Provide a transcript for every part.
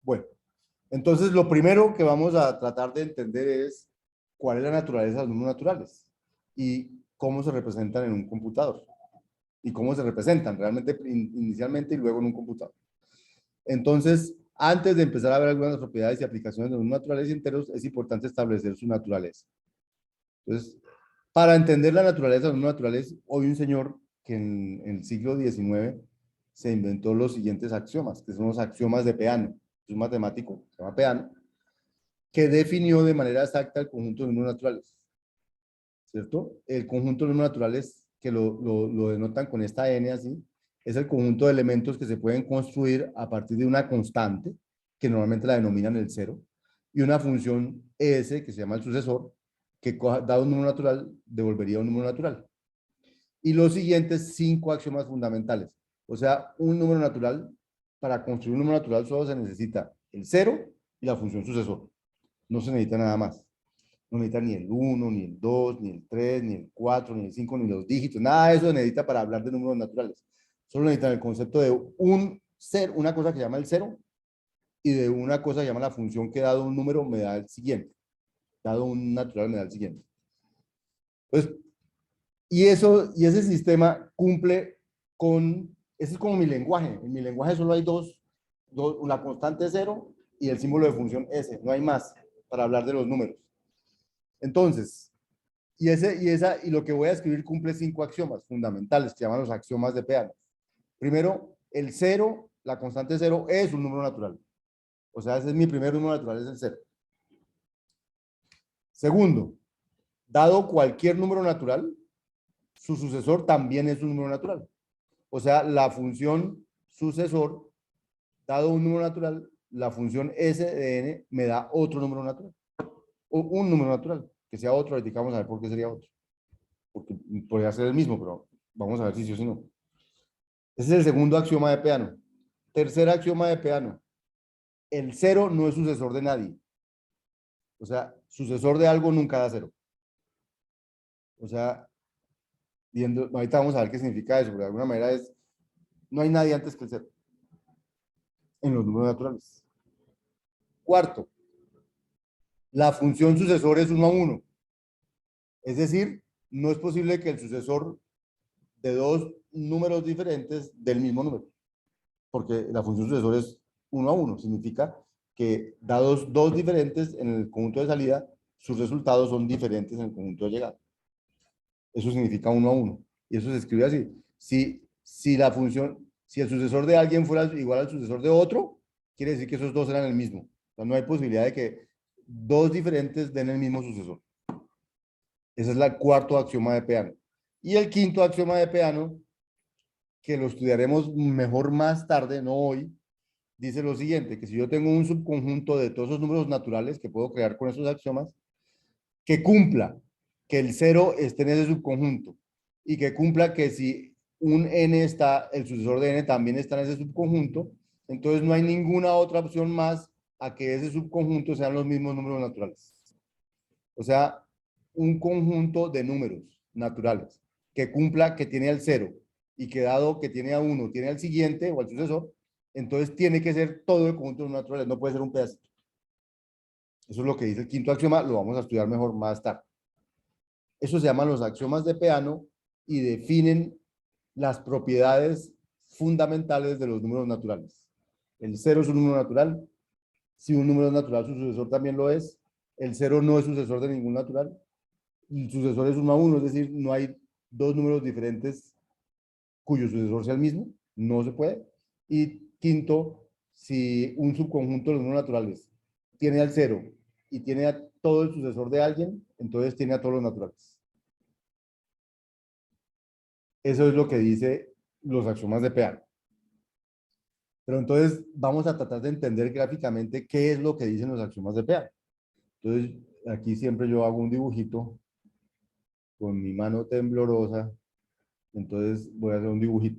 Bueno, entonces lo primero que vamos a tratar de entender es cuál es la naturaleza de los números naturales y cómo se representan en un computador y cómo se representan realmente inicialmente y luego en un computador. Entonces, antes de empezar a ver algunas propiedades y aplicaciones de los números naturales y enteros, es importante establecer su naturaleza. Entonces, para entender la naturaleza de los números naturales, hoy un señor que en el siglo XIX se inventó los siguientes axiomas, que son los axiomas de Peano. Es un matemático, se llama Peano, que definió de manera exacta el conjunto de números naturales, ¿cierto? El conjunto de números naturales, que lo denotan con esta n así, es el conjunto de elementos que se pueden construir a partir de una constante, que normalmente la denominan el cero, y una función s, que se llama el sucesor, que dado un número natural, devolvería un número natural. Y los siguientes 5 axiomas fundamentales. O sea, un número natural, para construir un número natural solo se necesita el cero y la función sucesor. No se necesita nada más. No necesita ni el 1, ni el 2, ni el 3, ni el 4, ni el 5, ni los dígitos. Nada de eso se necesita para hablar de números naturales. Solo necesitan el concepto de un ser, una cosa que se llama el cero, y de una cosa que se llama la función que dado un número me da el siguiente. Dado un natural me da el siguiente. Entonces, y ese sistema cumple con, ese es como mi lenguaje. En mi lenguaje solo hay dos, la constante cero y el símbolo de función s. No hay más para hablar de los números. Entonces, y lo que voy a escribir cumple 5 axiomas fundamentales que se llaman los axiomas de Peano. Primero, el cero, la constante cero es un número natural. O sea, ese es mi primer número natural, es el cero. Segundo, dado cualquier número natural, su sucesor también es un número natural. O sea, la función sucesor, dado un número natural, la función s de n me da otro número natural. O un número natural, que sea otro, ahorita vamos a ver por qué sería otro. Porque podría ser el mismo, pero vamos a ver si sí o si no. Ese es el segundo axioma de Peano. Tercer axioma de Peano. El cero no es sucesor de nadie. O sea, sucesor de algo nunca da cero. O sea, viendo, ahorita vamos a ver qué significa eso, pero de alguna manera es, no hay nadie antes que el cero en los números naturales. Cuarto, la función sucesor es 1 a 1. Es decir, no es posible que el sucesor de dos números diferentes del mismo número, porque la función sucesor es 1 a 1. Significa que dados dos diferentes en el conjunto de salida, sus resultados son diferentes en el conjunto de llegada. Eso significa 1 a 1. Y eso se escribe así. Si la función, si el sucesor de alguien fuera igual al sucesor de otro, quiere decir que esos dos eran el mismo. O sea, no hay posibilidad de que dos diferentes den el mismo sucesor. Ese es el cuarto axioma de Peano. Y el quinto axioma de Peano, que lo estudiaremos mejor más tarde, no hoy, dice lo siguiente, que si yo tengo un subconjunto de todos esos números naturales que puedo crear con esos axiomas, que cumpla que el cero esté en ese subconjunto y que cumpla que si un n está, el sucesor de n también está en ese subconjunto, entonces no hay ninguna otra opción más a que ese subconjunto sean los mismos números naturales. O sea, un conjunto de números naturales que cumpla que tiene al cero y que dado que tiene a uno, tiene al siguiente o al sucesor, entonces tiene que ser todo el conjunto de números naturales, no puede ser un pedacito. Eso es lo que dice el quinto axioma, lo vamos a estudiar mejor más tarde. Eso se llaman los axiomas de Peano y definen las propiedades fundamentales de los números naturales. El cero es un número natural. Si un número es natural, su sucesor también lo es. El cero no es sucesor de ningún natural. El sucesor es 1 a 1, es decir, no hay dos números diferentes cuyo sucesor sea el mismo. No se puede. Y quinto, si un subconjunto de los números naturales tiene al cero y tiene a todo el sucesor de alguien, entonces tiene a todos los naturales. Eso es lo que dice los axiomas de Peano. Pero entonces vamos a tratar de entender gráficamente qué es lo que dicen los axiomas de Peano. Entonces, aquí siempre yo hago un dibujito con mi mano temblorosa. Entonces voy a hacer un dibujito.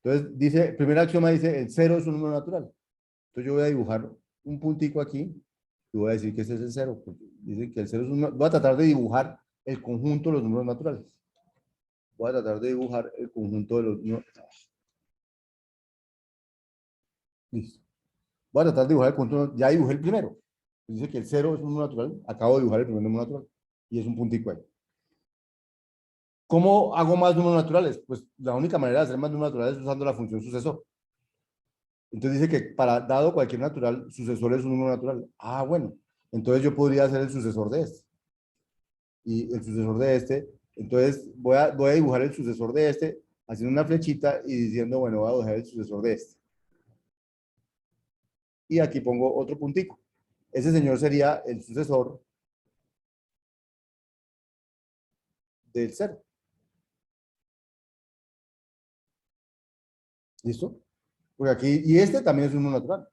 Entonces, dice, el primer axioma dice, el cero es un número natural. Entonces yo voy a dibujar un puntico aquí y voy a decir que ese es el cero. Porque dice que el cero es un, voy a tratar de dibujar el conjunto de los números naturales. Voy a tratar de dibujar el conjunto de los números. Listo. Voy a tratar de dibujar el conjunto, ya dibujé el primero. Dice que el cero es un número natural, acabo de dibujar el primer número natural y es un puntico ahí. ¿Cómo hago más números naturales? Pues la única manera de hacer más números naturales es usando la función sucesor. Entonces dice que para dado cualquier natural, sucesor es un número natural. Ah, bueno. Entonces yo podría ser el sucesor de este. Y el sucesor de este. Entonces voy a dibujar el sucesor de este haciendo una flechita y diciendo, bueno, voy a dibujar el sucesor de este. Y aquí pongo otro puntico. Ese señor sería el sucesor del cero. ¿Listo? Porque aquí, y este también es un número natural.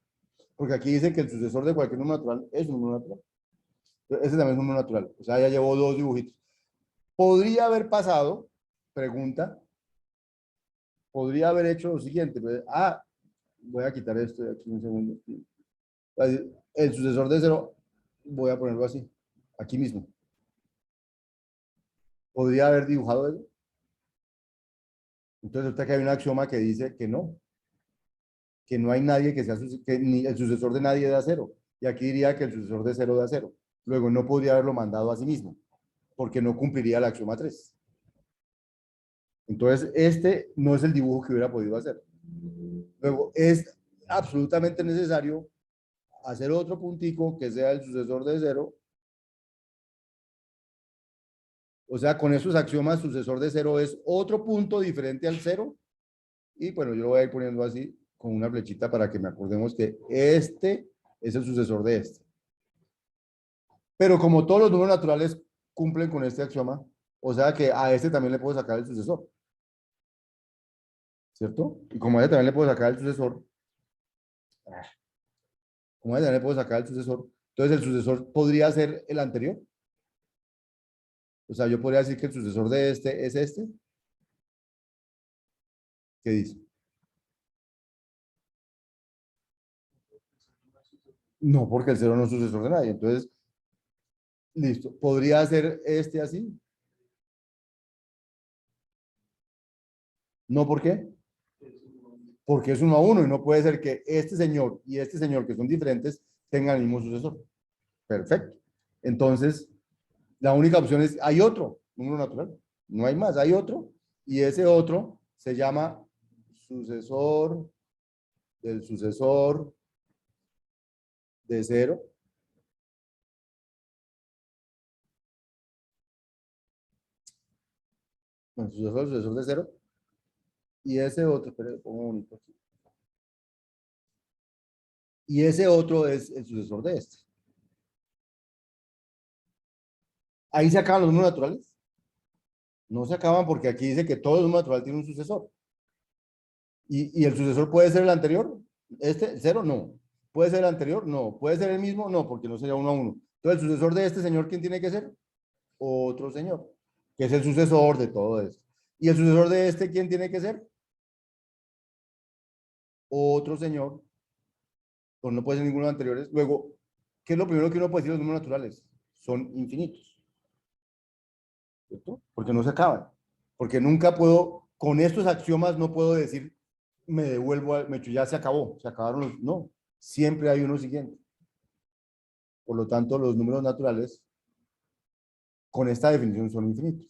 Porque aquí dice que el sucesor de cualquier número natural es un número natural. Ese también es un número natural. O sea, ya llevo dos dibujitos. Podría haber pasado, pregunta, podría haber hecho lo siguiente. Voy a quitar esto de aquí un segundo. El sucesor de cero, voy a ponerlo así, aquí mismo. Podría haber dibujado eso. Entonces, usted que hay un axioma que dice que no hay nadie que sea, que ni el sucesor de nadie da cero. Y aquí diría que el sucesor de cero da cero. Luego, no podría haberlo mandado a sí mismo, porque no cumpliría el axioma 3. Entonces, este no es el dibujo que hubiera podido hacer. Luego, es absolutamente necesario hacer otro puntico que sea el sucesor de cero. O sea, con esos axiomas, sucesor de cero es otro punto diferente al cero. Y bueno, yo lo voy a ir poniendo así, con una flechita para que me acordemos que este es el sucesor de este. Pero como todos los números naturales cumplen con este axioma, o sea que a este también le puedo sacar el sucesor, ¿cierto? Y como a este también le puedo sacar el sucesor, como a este también le puedo sacar el sucesor, entonces el sucesor podría ser el anterior. O sea, yo podría decir que el sucesor de este es este. ¿Qué dice? No, porque el cero no es sucesor de nadie. Entonces, listo. ¿Podría ser este así? No, ¿por qué? Porque es uno a uno y no puede ser que este señor y este señor, que son diferentes, tengan el mismo sucesor. Perfecto. Entonces, la única opción es, hay otro, número natural. No hay más, hay otro. Y ese otro se llama sucesor del sucesor de cero. Bueno, sucesor de cero. Y ese otro, espera, pongo bonito aquí. Y ese otro es el sucesor de este. Ahí se acaban los números naturales. No se acaban porque aquí dice que todo número natural tiene un sucesor. Y el sucesor puede ser el anterior. Este, el cero, no. ¿Puede ser el anterior? No. ¿Puede ser el mismo? No, porque no sería uno a uno. Entonces, el sucesor de este señor, ¿quién tiene que ser? Otro señor, que es el sucesor de todo esto. ¿Y el sucesor de este, quién tiene que ser? Otro señor, pues no puede ser ninguno de los anteriores. Luego, ¿qué es lo primero que uno puede decir de los números naturales? Son infinitos, ¿cierto? Porque no se acaban. Porque nunca puedo, con estos axiomas no puedo decir, me devuelvo, ya se acabó, se acabaron los, no, siempre hay uno siguiente. Por lo tanto, los números naturales, con esta definición, son infinitos.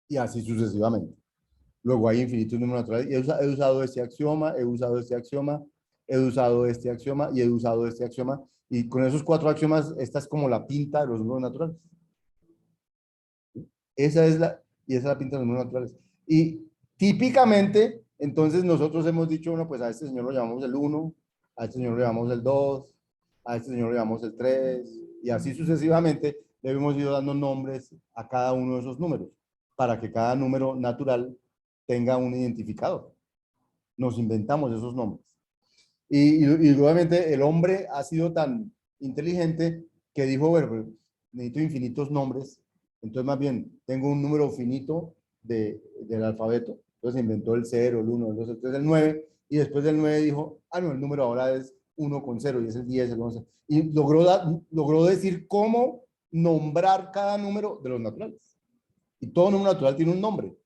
Y así sucesivamente. Luego hay infinitos números naturales. Y he usado este axioma, he usado este axioma, he usado este axioma y he usado este axioma. Y con esos cuatro axiomas, esta es como la pinta de los números naturales. Esa es la, y esa es la pinta de los números naturales. Y típicamente, entonces nosotros hemos dicho, bueno, pues a este señor lo llamamos el uno, a este señor lo llamamos el 2, a este señor lo llamamos el 3 y así sucesivamente le hemos ido dando nombres a cada uno de esos números, para que cada número natural tenga un identificador. Nos inventamos esos nombres. Y obviamente el hombre ha sido tan inteligente que dijo, bueno, pues, necesito infinitos nombres, entonces más bien tengo un número finito del alfabeto, entonces inventó el cero, el uno, el 2, el 3, el 9, y después del 9 dijo, ah, no, el número ahora es uno con cero, y es el 10, el 11, y logró decir cómo nombrar cada número de los naturales. Y todo número natural tiene un nombre.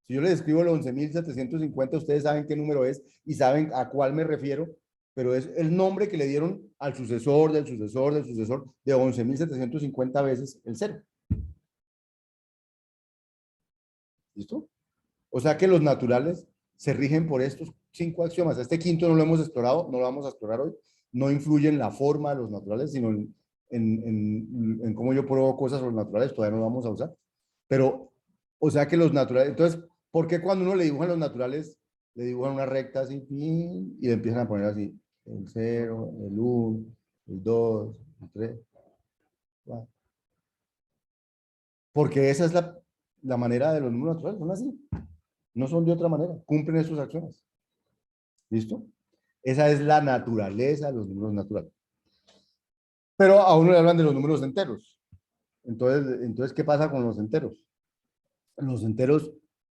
Si yo les escribo el 11.750, ustedes saben qué número es y saben a cuál me refiero, pero es el nombre que le dieron al sucesor del sucesor del sucesor de 11.750 veces el cero. ¿Listo? O sea que los naturales se rigen por estos 5 axiomas. Este quinto no lo hemos explorado, no lo vamos a explorar hoy. No influye en la forma de los naturales, sino en cómo yo pruebo cosas sobre los naturales, todavía no lo vamos a usar. Pero, o sea que los naturales, entonces, ¿por qué cuando uno le dibuja los naturales, le dibujan una recta así, y le empiezan a poner así, el 0, el 1, el 2, el 3? Porque esa es la manera de los números naturales, son así, no son de otra manera, cumplen esas acciones. ¿Listo? Esa es la naturaleza de los números naturales. Pero a uno le hablan de los números enteros. Entonces, ¿qué pasa con los enteros? Los enteros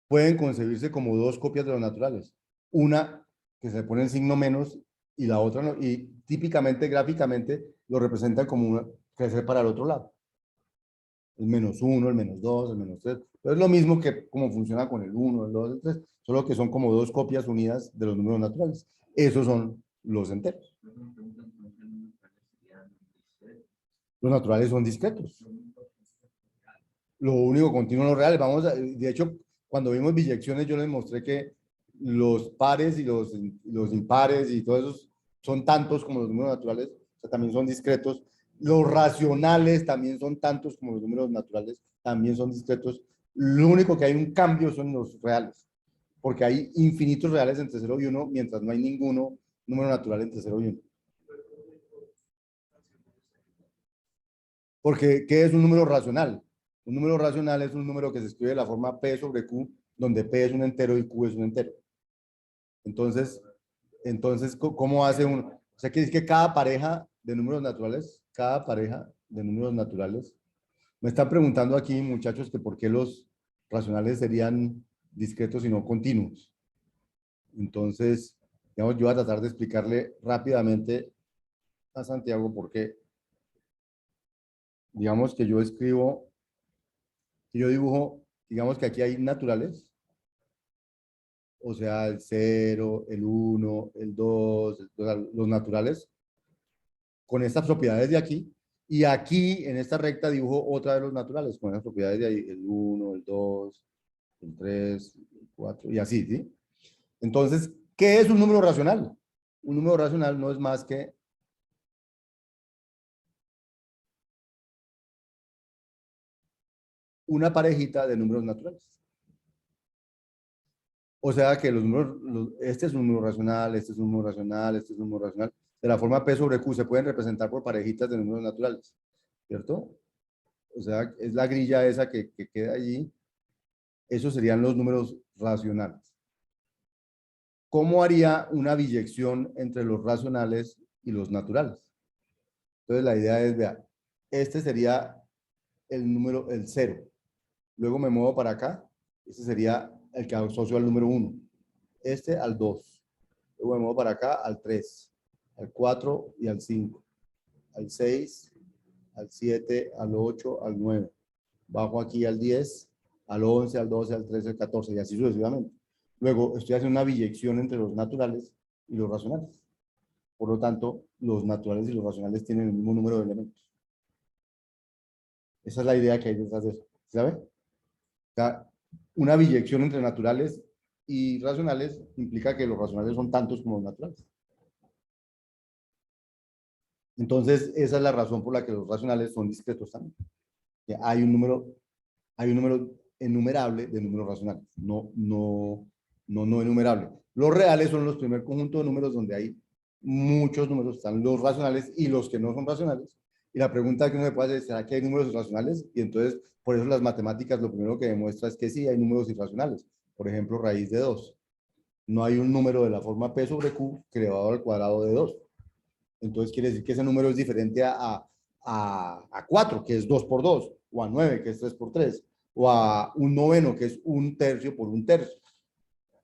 pueden concebirse como dos copias de los naturales. Una que se le pone el signo menos y la otra no. Y típicamente, gráficamente, lo representan como una crecer para el otro lado. El -1, el -2, el -3. Es lo mismo que como funciona con el 1, el 2, el 3, solo que son como dos copias unidas de los números naturales. Esos son los enteros. Los naturales son discretos. Lo único continuo no real. De hecho, cuando vimos biyecciones, yo les mostré que los pares y los impares y todos esos son tantos como los números naturales, o sea, también son discretos. Los racionales también son tantos como los números naturales, también son discretos. Lo único que hay un cambio son los reales, porque hay infinitos reales entre 0 y 1, mientras no hay ninguno número natural entre 0 y 1. Porque, ¿qué es un número racional? Un número racional es un número que se escribe de la forma P sobre Q, donde P es un entero y Q es un entero. Entonces, ¿cómo hace uno? O sea, quiere decir que cada pareja de números naturales, me están preguntando aquí, muchachos, que por qué los racionales serían discretos y no continuos. Entonces, digamos, yo voy a tratar de explicarle rápidamente a Santiago por qué. Digamos que yo escribo, que yo dibujo, digamos que aquí hay naturales, o sea, el 0, el 1, el 2, los naturales, con estas propiedades de aquí, y aquí en esta recta dibujo otra de los naturales, con las propiedades de ahí, el 1, el 2, el 3, el 4, y así, ¿sí? Entonces, ¿qué es un número racional? Un número racional no es más que una parejita de números naturales. O sea que los números, este es un número racional, este es un número racional, este es un número racional. De la forma P sobre Q se pueden representar por parejitas de números naturales, ¿cierto? O sea, es la grilla esa que queda allí. Esos serían los números racionales. ¿Cómo haría una biyección entre los racionales y los naturales? Entonces la idea es, vea, este sería el número, el 0. Luego me muevo para acá. Este sería el que asocio al número 1. Este al 2. Luego me muevo para acá al 3, al 4 y al 5, al 6, al 7, al 8, al 9. Bajo aquí al 10, al 11, al 12, al 13, al 14 y así sucesivamente. Luego estoy haciendo una biyección entre los naturales y los racionales. Por lo tanto, los naturales y los racionales tienen el mismo número de elementos. Esa es la idea que hay detrás de eso. ¿Sabe? O sea, una biyección entre naturales y racionales implica que los racionales son tantos como los naturales. Entonces, esa es la razón por la que los racionales son discretos también. Que hay un número enumerable de números racionales, no enumerable. Los reales son los primer conjunto de números donde hay muchos números, están los racionales y los que no son racionales. Y la pregunta que uno me puede hacer es, ¿será que hay números irracionales? Y entonces, por eso las matemáticas lo primero que demuestra es que sí, hay números irracionales. Por ejemplo, raíz de 2. No hay un número de la forma P sobre Q que elevado al cuadrado de 2. Entonces quiere decir que ese número es diferente a 4, que es 2 por 2, o a 9, que es 3 por 3, o a un noveno, que es un tercio por un tercio.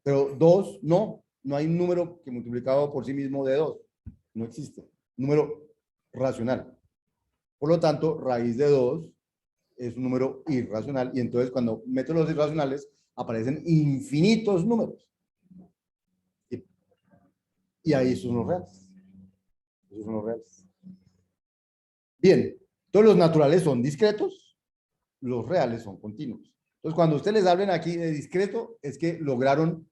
Pero 2, no hay un número que multiplicado por sí mismo de 2. No existe. Número racional. Por lo tanto, raíz de 2 es un número irracional. Y entonces cuando meto los irracionales, aparecen infinitos números. Y, y ahí son los reales. Esos son los reales. Bien, todos los naturales son discretos, los reales son continuos. Entonces, cuando ustedes les hablen aquí de discreto, es que lograron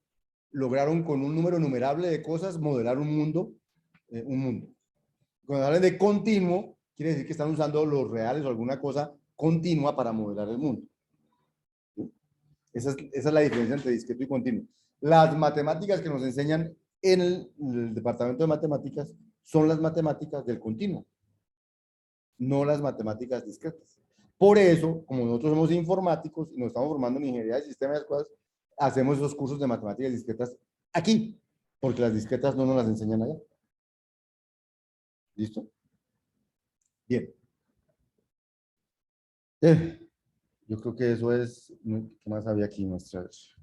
con un número numerable de cosas modelar un mundo, un mundo. Cuando hablan de continuo, quiere decir que están usando los reales o alguna cosa continua para modelar el mundo. ¿Sí? Esa es la diferencia entre discreto y continuo. Las matemáticas que nos enseñan en el departamento de matemáticas son las matemáticas del continuo, no las matemáticas discretas. Por eso, como nosotros somos informáticos y nos estamos formando en ingeniería de sistemas de cosas, hacemos esos cursos de matemáticas discretas aquí, porque las discretas no nos las enseñan allá. ¿Listo? Bien. Yo creo que eso es. ¿Qué más había aquí? Nuestras.